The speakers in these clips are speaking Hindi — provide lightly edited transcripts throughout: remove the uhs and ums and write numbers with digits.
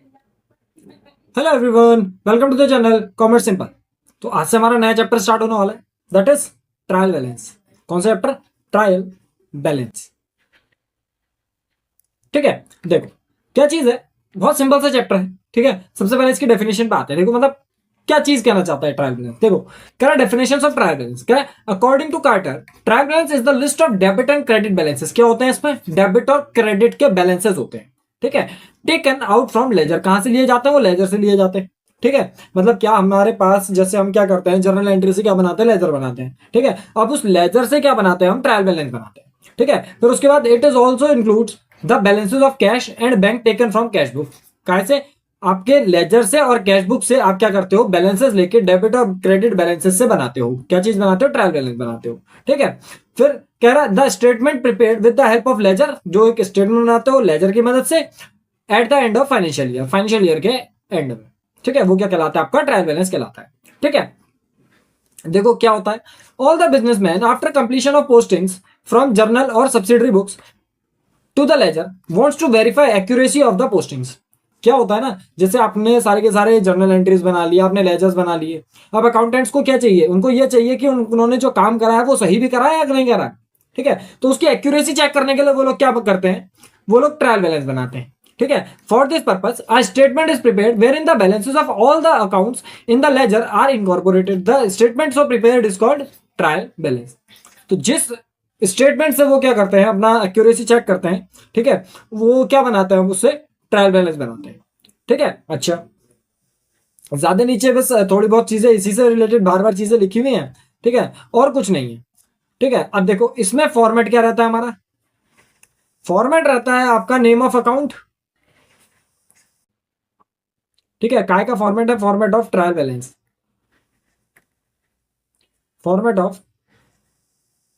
Hello everyone, welcome to the channel commerce simple. तो आज से हमारा नया चैप्टर स्टार्ट होने वाला है, दैट इज ट्रायल बैलेंस। कौन सा चैप्टर? Trial balance. ठीक है, देखो क्या चीज है, बहुत सिंपल सा चैप्टर है। ठीक है, सबसे पहले इसकी डेफिनेशन पे आते हैं। देखो मतलब क्या चीज कहना चाहता है ट्रायल बैलेंस। देखो कह रहा डेफिनेशन ऑफ ट्रायल बैलेंस क्या है, according to Carter trial balance is the list of debit and credit balances. क्या होते हैं इसमें? डेबिट और क्रेडिट के बैलेंसेस होते हैं। ठीक है, टेकन आउट फ्रॉम लेजर। कहां से लिए जाते हैं? वो लेजर से लिए जाते हैं। ठीक है, मतलब क्या हमारे पास, जैसे हम क्या करते हैं, जर्नल एंट्री से क्या बनाते हैं? लेजर बनाते हैं। ठीक है, अब उस लेजर से क्या बनाते हैं? हम ट्रायल बैलेंस बनाते हैं। ठीक है, फिर उसके बाद it is also includes the balances of cash and bank taken from cash book. कैसे? आपके लेजर से और कैश बुक से आप क्या करते हो? बैलेंसेस लेके डेबिट और क्रेडिट बैलेंसेस से बनाते हो। क्या चीज बनाते हो? ट्रायल बैलेंस बनाते हो। ठीक है, फिर कह रहा the statement prepared with the help of ledger. जो एक स्टेटमेंट बनाते हो लेजर की मदद से at the end of financial year के एंड में। ठीक है, वो क्या कहलाता है? आपका ट्रायल बैलेंस कहलाता है। ठीक है, देखो क्या होता है, all the businessman after completion of postings from journal और subsidiary books to the ledger wants to verify accuracy of the postings. क्या होता है ना, जैसे आपने सारे के सारे जर्नल एंट्रीज बना लिए, आपने लेजर्स बना लिए। अब अकाउंटेंट्स को क्या चाहिए? उनको ये चाहिए कि उन्होंने जो काम करा है वो सही भी करा है या नहीं करा है। ठीक है, तो उसकी एक्यूरेसी चेक करने के लिए वो लोग क्या करते हैं? वो लोग ट्रायल बैलेंस बनाते हैं। ठीक है, for this purpose a statement is prepared wherein the balances of all the accounts in the ledger are incorporated. The statement so prepared is called trial balance. तो जिस स्टेटमेंट से वो क्या करते हैं? अपना एक्यूरेसी चेक करते हैं। ठीक है, वो क्या बनाते हैं? उससे ट्रायल बैलेंस बनाते हैं। ठीक है, अच्छा, ज्यादा नीचे बस थोड़ी बहुत चीजें इसी से रिलेटेड बार बार चीजें लिखी हुई हैं। ठीक है, और कुछ नहीं है। ठीक है, अब देखो इसमें फॉर्मेट क्या रहता है हमारा? फॉर्मेट रहता है आपका नेम ऑफ अकाउंट। ठीक है, काय का फॉर्मेट है? Format of trial balance. Format of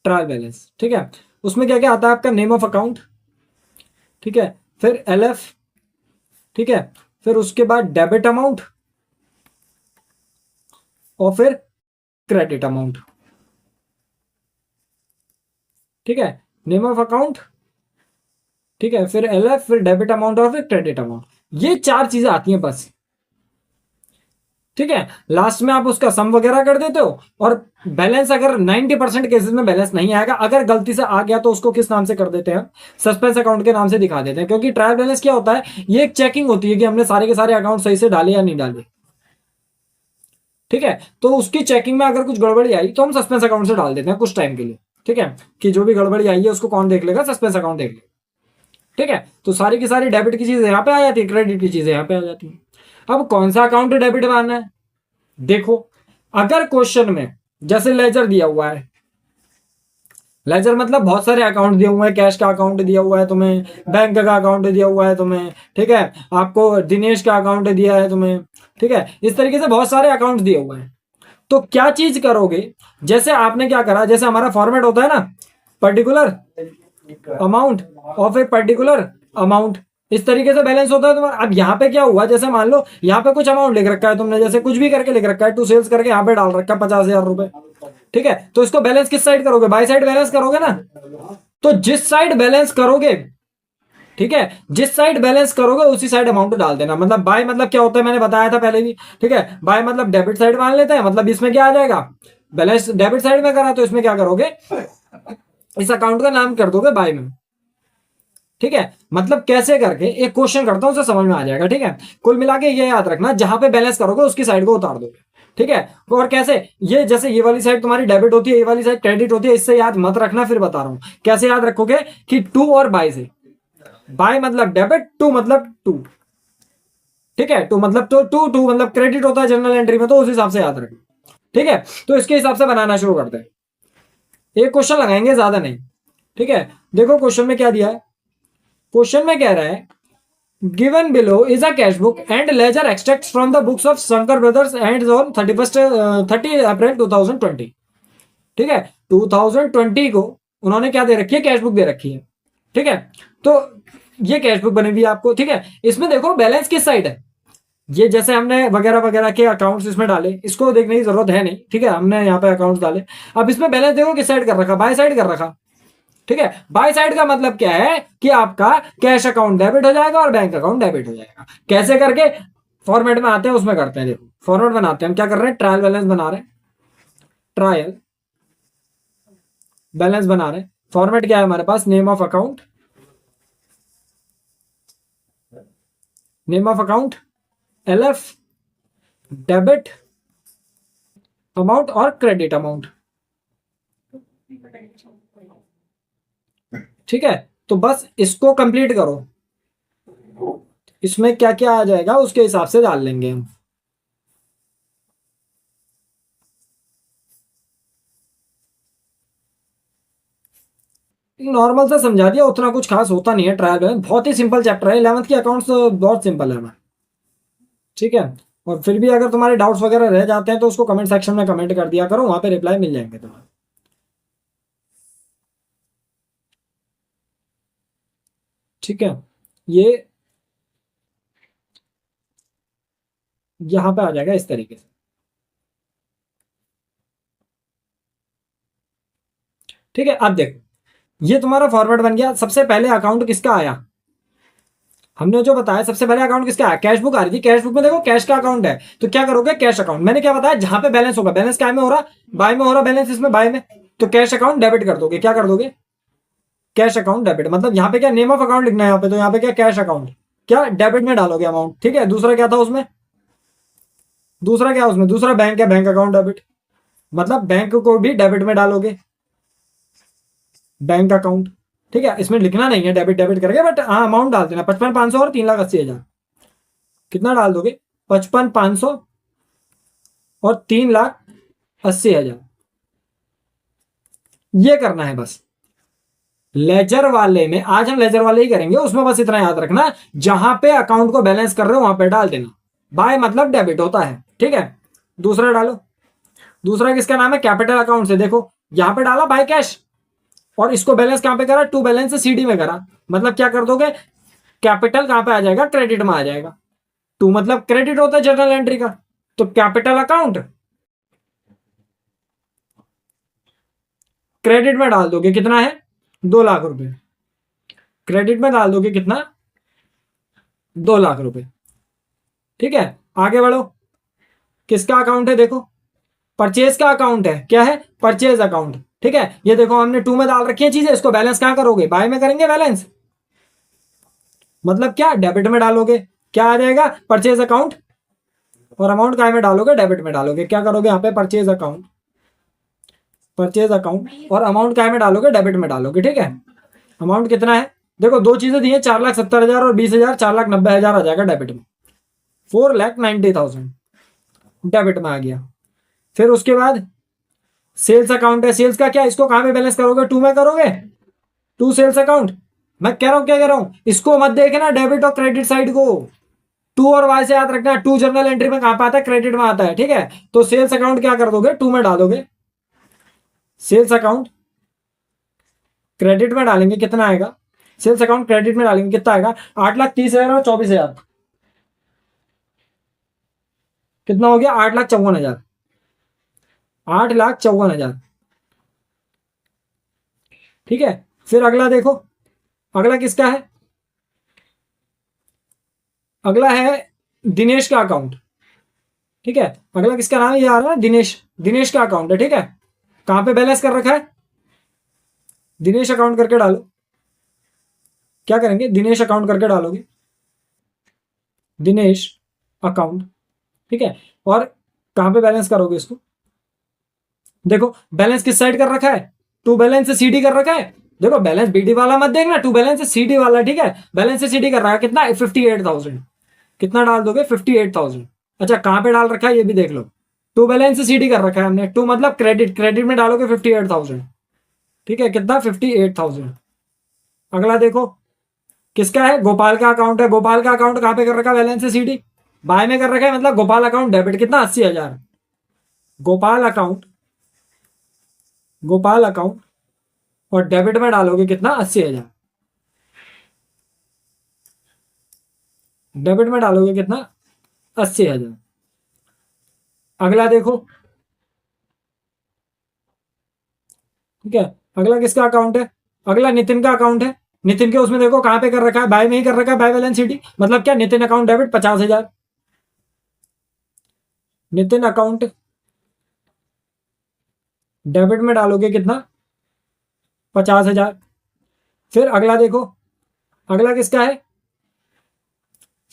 trial balance. ठीक है, उसमें क्या क्या आता है? आपका नेम ऑफ अकाउंट। ठीक है, फिर एलएफ। ठीक है, फिर उसके बाद डेबिट अमाउंट और फिर क्रेडिट अमाउंट। ठीक है, नेम ऑफ अकाउंट, ठीक है, फिर एलएफ, फिर डेबिट अमाउंट और फिर क्रेडिट अमाउंट। ये चार चीजें आती हैं बस। ठीक है, लास्ट में आप उसका सम वगैरह कर देते हो। और बैलेंस अगर 90% केसेस में बैलेंस नहीं आएगा, अगर गलती से आ गया तो उसको किस नाम से कर देते हैं? सस्पेंस अकाउंट के नाम से दिखा देते हैं। क्योंकि ट्रायल बैलेंस क्या होता है? ये एक चेकिंग होती है कि हमने सारे के सारे अकाउंट सही से डाले या नहीं डाले। ठीक है, तो उसकी चेकिंग में अगर कुछ गड़बड़ी आई तो हम सस्पेंस अकाउंट से डाल देते हैं कुछ टाइम के लिए। ठीक है, कि जो भी गड़बड़ी आई है उसको कौन देख लेगा? सस्पेंस अकाउंट देख लेगा। ठीक है, तो सारी की सारी डेबिट की चीजें यहाँ पे आ जाती है, क्रेडिट की चीजें यहाँ पे आ जाती है। अब कौन सा अकाउंट डेबिट मानना है? देखो, अगर क्वेश्चन में जैसे लेजर दिया हुआ है, लेजर मतलब बहुत सारे अकाउंट दिए हुए हैं। कैश का अकाउंट दिया हुआ है तुम्हें, बैंक का अकाउंट दिया हुआ है तुम्हें। ठीक है, आपको दिनेश का अकाउंट दिया है तुम्हें। ठीक है, इस तरीके से बहुत सारे अकाउंट दिए हुए हैं। तो क्या चीज करोगे? जैसे आपने क्या करा, जैसे हमारा फॉर्मेट होता है ना, पर्टिकुलर अमाउंट और फिर पर्टिकुलर अमाउंट, इस तरीके से बैलेंस होता है तुम्हारा। अब यहाँ पे क्या हुआ, जैसे मान लो यहाँ पे कुछ अमाउंट लिख रखा है तुमने, जैसे कुछ भी करके लिख रखा है, टू सेल्स करके यहाँ पे डाल रखा है 50,000 रुपए। ठीक है, तो इसको बैलेंस किस साइड करोगे? बाई साइड बैलेंस करोगे ना। तो जिस साइड बैलेंस करोगे, ठीक है, जिस साइड बैलेंस करोगे उसी साइड अमाउंट डाल देना। मतलब बाय मतलब क्या होता है? मैंने बताया था पहले भी। ठीक है, बाय मतलब डेबिट साइड मान लेते हैं। मतलब इसमें क्या आ जाएगा? बैलेंस डेबिट साइड में करा तो इसमें क्या करोगे? इस अकाउंट का नाम कर दोगे बाय में। ठीक है, मतलब कैसे करके एक क्वेश्चन करता हूं, उसे समझ में आ जाएगा। ठीक है, कुल मिला के ये याद रखना, जहां पे बैलेंस करोगे उसकी साइड को उतार दोगे। ठीक है, और कैसे? ये जैसे ये वाली साइड तुम्हारी डेबिट होती है, ये वाली साइड क्रेडिट होती है। इससे याद मत रखना, फिर बता रहा हूं कैसे याद रखोगे। कि टू और बाय से, बाय मतलब डेबिट, टू मतलब टू। ठीक है, टू मतलब तो टू टू मतलब क्रेडिट होता है जनरल एंट्री में, तो उस हिसाब से याद रखना। ठीक है, तो इसके हिसाब से बनाना शुरू करते हैं। एक क्वेश्चन लगाएंगे, ज्यादा नहीं। ठीक है, देखो क्वेश्चन में क्या दिया है। क्वेश्चन में कह रहा है given below is a cash book and ledger extracts from the books of Shankar Brothers and on 30 अप्रैल 2020। ठीक है, 2020 को उन्होंने क्या दे रखी है? कैश बुक दे रखी है। ठीक है, तो ये कैश बुक बनी हुई है आपको। ठीक है, इसमें देखो बैलेंस किस साइड है। ये जैसे हमने वगैरह वगैरह के अकाउंट्स इसमें डाले, इसको देखने की जरूरत है नहीं। ठीक है, हमने यहाँ पे अकाउंट्स डाले। अब इसमें बैलेंस देखो किस साइड कर रखा? बाय साइड कर रखा। ठीक है। बाय साइड का मतलब क्या है कि आपका कैश अकाउंट डेबिट हो जाएगा और बैंक अकाउंट डेबिट हो जाएगा। कैसे करके फॉर्मेट में आते हैं उसमें करते हैं। देखो फॉर्मेट बनाते हैं हम, क्या कर रहे हैं, ट्रायल बैलेंस बना रहे हैं, ट्रायल बैलेंस बना रहे हैं। फॉर्मेट क्या है हमारे पास, name of account, name of account, LF, debit amount और क्रेडिट अमाउंट। ठीक है, तो बस इसको कंप्लीट करो, इसमें क्या क्या आ जाएगा उसके हिसाब से डाल लेंगे हम। नॉर्मल से समझा दिया, उतना कुछ खास होता नहीं है। ट्रायल बैलेंस बहुत ही सिंपल चैप्टर है, 11th की अकाउंट्स बहुत सिंपल है। ठीक है, और फिर भी अगर तुम्हारे डाउट्स वगैरह रह जाते हैं तो उसको कमेंट सेक्शन में कमेंट कर दिया करो, वहां पे रिप्लाई मिल जाएंगे तुम्हें। ठीक है, ये यहां पे आ जाएगा इस तरीके से। ठीक है, अब देखो ये तुम्हारा फॉर्मेट बन गया। सबसे पहले अकाउंट किसका आया, हमने जो बताया सबसे पहले अकाउंट किसका आया, कैश बुक आ रही थी। कैश बुक में देखो कैश का अकाउंट है, तो क्या करोगे, कैश अकाउंट। मैंने क्या बताया, जहां पे बैलेंस होगा, बैलेंस क्या में हो रहा, बाय में हो रहा बैलेंस, इसमें बाय में, तो कैश अकाउंट डेबिट कर दोगे। क्या कर दोगे, कैश अकाउंट डेबिट। मतलब यहाँ पे क्या, नेम ऑफ अकाउंट लिखना है यहाँ पे, तो यहाँ पे क्या, कैश अकाउंट, क्या डेबिट में डालोगे अमाउंट। ठीक है, दूसरा क्या था उसमें, दूसरा क्या उसमें, दूसरा बैंक है, बैंक अकाउंट डेबिट, मतलब बैंक को भी डेबिट में डालोगे, बैंक अकाउंट। ठीक है, इसमें लिखना नहीं है डेबिट डेबिट करके, बट हाँ अमाउंट डाल देना, 55,500 और 3,80,000। कितना डाल दोगे, 55,500 और 3,80,000। ये करना है बस। लेजर वाले में आज हम लेजर वाले ही करेंगे, उसमें बस इतना याद रखना, जहां पे अकाउंट को बैलेंस कर रहे हो वहां पे डाल देना। बाय मतलब डेबिट होता है। ठीक है, दूसरा डालो। दूसरा किसका नाम है, कैपिटल अकाउंट से। देखो यहां पे डाला बाय कैश, और इसको बैलेंस कहां पे करा, टू बैलेंस से सीडी में करा। मतलब क्या कर दोगे, कैपिटल कहां पे आ जाएगा, क्रेडिट में आ जाएगा। टू मतलब क्रेडिट होता है जर्नल एंट्री का, तो कैपिटल अकाउंट क्रेडिट में डाल दोगे, कितना है, 2 लाख रुपए। क्रेडिट में डाल दोगे कितना, 2 लाख रुपए। ठीक है, आगे बढ़ो। किसका अकाउंट है, देखो परचेज का अकाउंट है। क्या है, परचेज अकाउंट। ठीक है, ये देखो हमने टू में डाल रखी है चीजें, इसको बैलेंस कहां करोगे, बाय में करेंगे बैलेंस, मतलब क्या, डेबिट में डालोगे। क्या आ जाएगा, परचेज अकाउंट, और अमाउंट काय में डालोगे, डेबिट में डालोगे। क्या करोगे यहाँ पे, परचेज अकाउंट, परचेज अकाउंट, और अमाउंट काय में डालोगे, डेबिट में डालोगे। ठीक है, अमाउंट कितना है, देखो दो चीजें दी है, 4,70,000 और 20,000, 4,90,000 आ जाएगा डेबिट में, 4,90,000 डेबिट में आ गया। फिर उसके बाद सेल्स अकाउंट है। सेल्स का क्या, इसको कहां पे बैलेंस करोगे, टू में करोगे, टू सेल्स अकाउंट। मैं कह रहा हूं, क्या कह रहा हूं, इसको मत देखना डेबिट और क्रेडिट साइड को, टू और वाई से याद रखना। टू जर्नल एंट्री में कहां पे आता है, क्रेडिट में आता है। ठीक है, तो सेल्स अकाउंट क्या कर दोगे, टू में डालोगे, सेल्स अकाउंट क्रेडिट में डालेंगे, कितना आएगा, सेल्स अकाउंट क्रेडिट में डालेंगे, कितना आएगा, 8,30,000 और 24,000, कितना हो गया, 8,54,000, 8,54,000। ठीक है, फिर अगला देखो, अगला किसका है, अगला है दिनेश का अकाउंट। ठीक है, अगला किसका नाम है, ये आ रहा है दिनेश, दिनेश का अकाउंट है। ठीक है, कहां पे बैलेंस कर रखा है, दिनेश अकाउंट करके डालो। क्या करेंगे, दिनेश अकाउंट करके डालोगे, दिनेश अकाउंट। ठीक है, और कहां पे बैलेंस करोगे इसको, देखो बैलेंस किस साइड कर रखा है, टू बैलेंस से सीडी कर रखा है। देखो बैलेंस बीडी वाला मत देखना, टू बैलेंस से सीडी वाला। ठीक है, बैलेंस से सीडी कर रहा है, कितना, 58,000। कितना डाल दोगे, 58,000। अच्छा कहां पे डाल रखा है ये भी देख लो, टू बैलेंस से सीडी कर रखा है हमने, टू मतलब क्रेडिट, क्रेडिट में डालोगे 58,000। ठीक है, कितना, 58,000। अगला देखो किसका है, गोपाल का अकाउंट है। गोपाल का अकाउंट कहां पे कर रखा है, बैलेंस से सीडी, बाय में कर रखा है, मतलब गोपाल अकाउंट डेबिट, कितना, 80,000। गोपाल अकाउंट, गोपाल अकाउंट, और डेबिट में डालोगे कितना, 80,000। डेबिट में डालोगे कितना, 80,000। अगला देखो, ठीक है, अगला किसका अकाउंट है, अगला नितिन का अकाउंट है। नितिन के उसमें देखो कहां पे कर रखा है, बाय में ही कर रखा है, बाय बैलेंस शीट। मतलब क्या, Nitin account debit 50,000, Nitin account debit में डालोगे कितना, 50,000। फिर अगला देखो, अगला किसका है,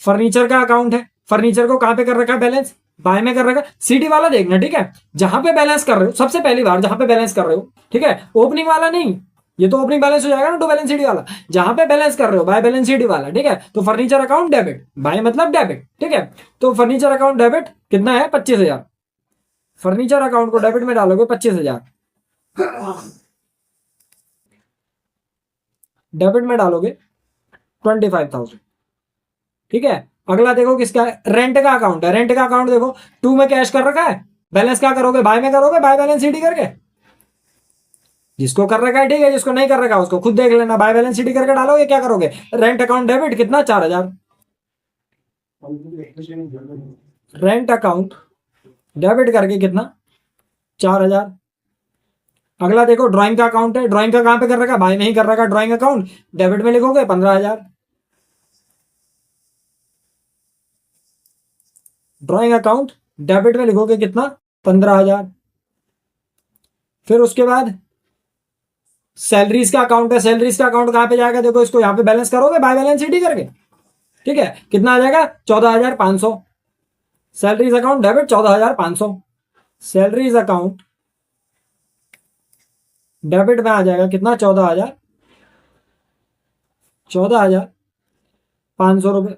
फर्नीचर का अकाउंट है। फर्नीचर को कहां पे कर रखा है, बैलेंस बाय में कर रखा है। सीडी वाला देखना, ठीक है, जहां पे बैलेंस कर रहे हो सबसे पहली बार, जहां पे बैलेंस कर रहे हो, ठीक है, ओपनिंग वाला नहीं, ये तो ओपनिंग बैलेंस हो जाएगा ना, टू बैलेंस सीडी वाला। जहां पे बैलेंस कर रहे हो बाय बैलेंस सीडी वाला, ठीक है, तो फर्नीचर अकाउंट डेबिट, बाय मतलब डेबिट, ठीक है। तो फर्नीचर अकाउंट डेबिट कितना है, 25,000। फर्नीचर अकाउंट को डेबिट में डालोगे 25,000, डेबिट में डालोगे 25,000, ठीक है। अगला देखो किसका है, रेंट का अकाउंट है। रेंट का अकाउंट देखो, टू में कैश कर रखा है, बैलेंस क्या करोगे, बाय में करोगे, बाय बैलेंस सीडी करके। जिसको कर रखा है ठीक है, जिसको नहीं कर रखा उसको खुद देख लेना, बाय बैलेंस सीडी करके डालोगे, क्या करोगे, रेंट अकाउंट डेबिट कितना, 4,000। रेंट अकाउंट डेबिट करके कितना, 4,000। अगला देखो ड्राइंग का अकाउंट है। ड्राइंग का कहां पे कर रखा है, बाय में ही कर रखा है, ड्राइंग अकाउंट डेबिट में लिखोगे 15,000। ड्राइंग अकाउंट डेबिट में लिखोगे कितना, 15,000। फिर उसके बाद सैलरीज का अकाउंट है। सैलरीज का अकाउंट कहां पे जाएगा, देखो इसको यहां पे बैलेंस करोगे बाय बैलेंस शीट करके, ठीक है, कितना आ जाएगा, 14,500। Salaries account debit 14,500। Salaries account debit में आ जाएगा कितना, 14,500 रुपए,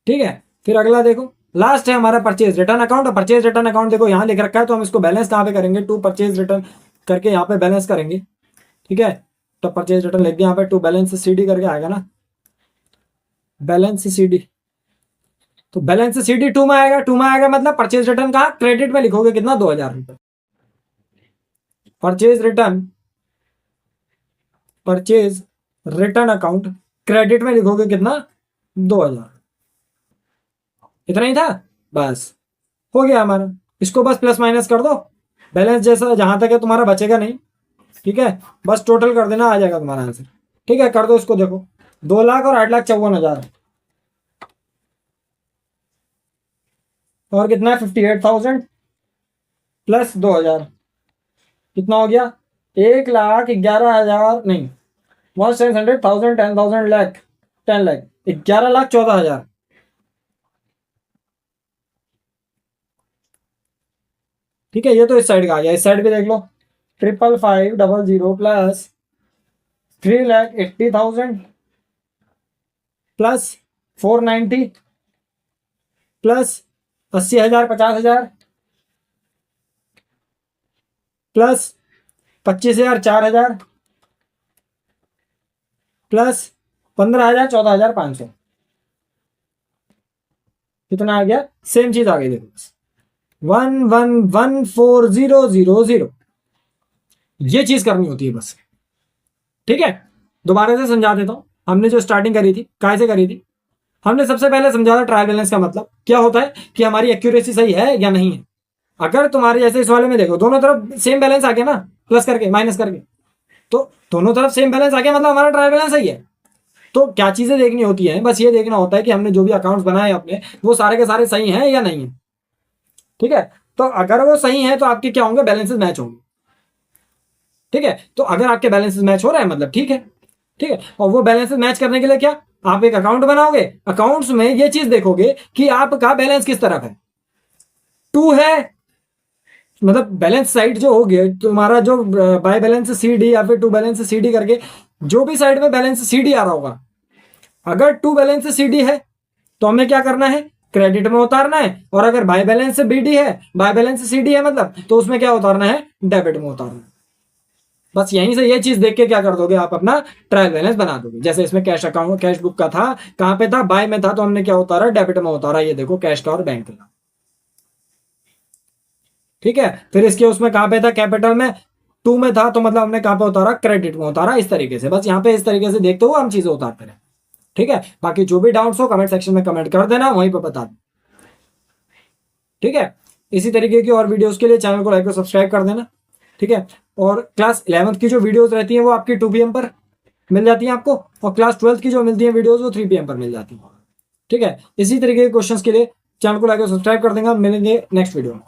ठीक है। फिर अगला देखो, लास्ट है हमारा purchase return account. Purchase return account देखो यहां लिख रखा है, तो हम इसको बैलेंस कहां पे करेंगे, टू परचेज रिटर्न करके यहाँ पे बैलेंस करेंगे, ठीक है। तो परचेज रिटर्न लिख दिया यहाँ पे, टू बैलेंस सीडी करके आएगा ना, बैलेंस सीडी। तो बैलेंस सीडी टू में आएगा, टू में आएगा मतलब परचेज रिटर्न कहा, क्रेडिट में लिखोगे कितना, 2,000 रुपए। परचेज रिटर्न अकाउंट क्रेडिट में लिखोगे कितना, 2,000। इतना ही था, बस हो गया हमारा। इसको बस प्लस माइनस कर दो, बैलेंस जैसा जहां तक है तुम्हारा बचेगा नहीं, ठीक है, बस टोटल कर देना, आ जाएगा तुम्हारा आंसर, ठीक है। कर दो इसको, देखो 2,00,000 और 8,54,000 और कितना है, 58,000 प्लस 2,000 कितना हो गया, 1,11,000 नहीं, 1,600,000, 10,000 लाख, 10 लाख, 11,14,000, ठीक है। ये तो इस साइड का आ गया, इस साइड भी देख लो, 555,000 plus 3,80,000 plus 490 plus 80,000, 50,000 plus 25,000, 4,000 plus 15,000, 14,500, कितना आ गया, सेम चीज आ गई देखो, 1,1,1,4,0,0,0। ये चीज करनी होती है बस, ठीक है। दोबारा से समझा देता हूं, हमने जो स्टार्टिंग करी थी कैसे करी थी, हमने सबसे पहले समझा था ट्रायल बैलेंस का मतलब क्या होता है, कि हमारी एक्यूरेसी सही है या नहीं है। अगर तुम्हारे जैसे इस वाले में देखो दोनों तरफ सेम बैलेंस आ गया ना, प्लस करके माइनस करके, तो दोनों तरफ सेम बैलेंस आ गया मतलब हमारा ट्रायल बैलेंस सही है। तो क्या चीजें देखनी होती है, बस ये देखना होता है कि हमने जो भी अकाउंट्स बनाए अपने, वो सारे के सारे सही हैं या नहीं है, ठीक है। तो अगर वो सही है तो आपके क्या होंगे, बैलेंसेस मैच होंगे, ठीक है। तो अगर आपके बैलेंसेस मैच हो रहे हैं मतलब ठीक है, ठीक है। और वो बैलेंसेस मैच करने के लिए क्या, आप एक अकाउंट बनाओगे, अकाउंट्स में ये चीज देखोगे कि आपका बैलेंस किस तरफ है, टू है, मतलब बैलेंस साइड जो हो गया तुम्हारा, जो बाय बैलेंस सीडी या फिर टू बैलेंस सीडी करके जो भी साइड में बैलेंस सीडी आ रहा होगा, अगर टू बैलेंस सीडी है तो हमें क्या करना है, क्रेडिट में उतारना है। और अगर बाय बैलेंस बीडी है, बाय बैलेंस सीडी है मतलब, तो उसमें क्या उतारना है, डेबिट में उतारना है। बस यहीं से ये चीज देख के क्या कर दोगे, आप अपना ट्रायल बैलेंस बना दोगे। जैसे इसमें कैश अकाउंट, कैश बुक का था, कहां पे था, बाय में था, तो हमने क्या उतारा, डेबिट में उतारा। ये देखो कैश का और बैंक का, ठीक है। फिर इसके उसमें कहां पे था, कैपिटल में टू में था, तो मतलब हमने कहां पे उतारा, क्रेडिट में उतारा। इस तरीके से बस यहाँ पे इस तरीके से देखते हुए हम चीजें उतारते रहे, ठीक है। बाकी जो भी डाउट्स हो कमेंट सेक्शन में कमेंट कर देना, वहीं पर बता दें, ठीक है। इसी तरीके की और वीडियोस के लिए चैनल को लाइक और सब्सक्राइब कर देना। ठीक है। और क्लास 11th की जो वीडियोस रहती हैं वो आपकी 2 PM पर मिल जाती हैं आपको, और क्लास 12th की जो मिलती हैं वीडियोस वो 3 PM पर मिल जाती हैं। ठीक है, इसी तरीके के क्वेश्चंस के लिए चैनल को लाइक और सब्सक्राइब कर देंगे। मिलेंगे नेक्स्ट वीडियो में।